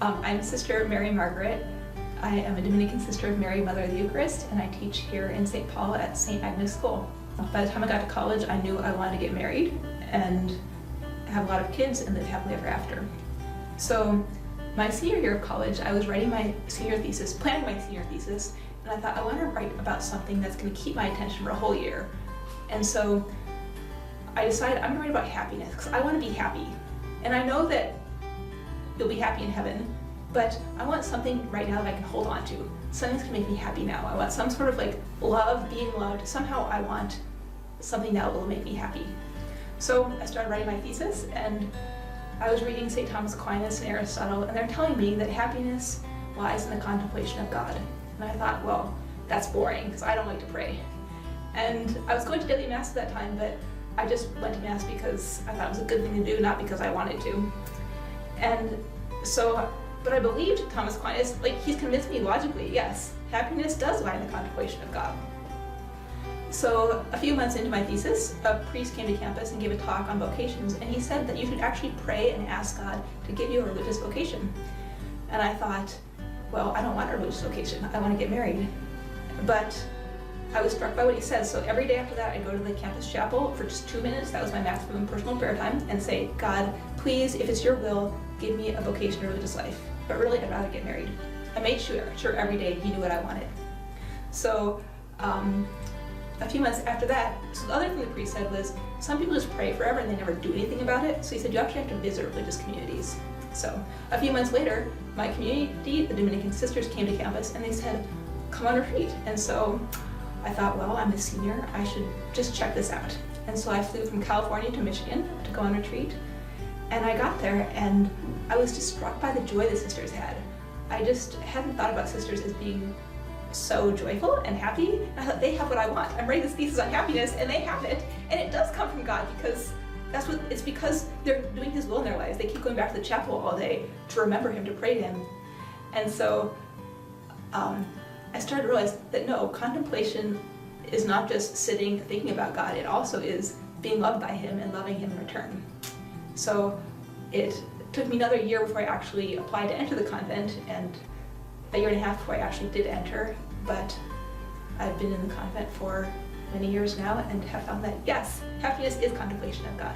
I'm Sister Mary Margaret. I am a Dominican Sister of Mary, Mother of the Eucharist, and I teach here in St. Paul at St. Agnes School. By the time I got to college, I knew I wanted to get married and have a lot of kids and live happily ever after. So my senior year of college, I was writing my senior thesis, planning my senior thesis, and I thought I want to write about something that's going to keep my attention for a whole year. And so I decided I'm going to write about happiness because I want to be happy. And I know that you'll be happy in heaven, but I want something right now that I can hold on to. Something that's going to make me happy now. I want some sort of like love, being loved. Somehow I want something that will make me happy. So I started writing my thesis, and I was reading St. Thomas Aquinas and Aristotle, and they're telling me that happiness lies in the contemplation of God. And I thought, well, that's boring because I don't like to pray. And I was going to daily mass at that time, but I just went to mass because I thought it was a good thing to do, not because I wanted to. And so, but I believed Thomas Aquinas, like he's convinced me logically, yes, happiness does lie in the contemplation of God. So a few months into my thesis, a priest came to campus and gave a talk on vocations, and he said that you should actually pray and ask God to give you a religious vocation. And I thought, well, I don't want a religious vocation, I want to get married. But I was struck by what he said, so every day after that I'd go to the campus chapel for just 2 minutes, that was my maximum personal prayer time, and say, God, please, if it's your will, give me a vocation or religious life. But really, I'd rather get married. I made sure every day he knew what I wanted. So a few months after that, so the other thing the priest said was, some people just pray forever and they never do anything about it. So he said, you actually have to visit religious communities. So a few months later, my community, the Dominican sisters, came to campus and they said, come on retreat. And so I thought, well, I'm a senior, I should just check this out. And so I flew from California to Michigan to go on retreat. And I got there and I was just struck by the joy the sisters had. I just hadn't thought about sisters as being so joyful and happy. And I thought, they have what I want. I'm writing this thesis on happiness and they have it. And it does come from God because it's because they're doing His will in their lives. They keep going back to the chapel all day to remember Him, to pray to Him. And so I started to realize that no, contemplation is not just sitting thinking about God, it also is being loved by Him and loving Him in return. So it took me another year before I actually applied to enter the convent, and a year and a half before I actually did enter, but I've been in the convent for many years now and have found that yes, happiness is contemplation of God.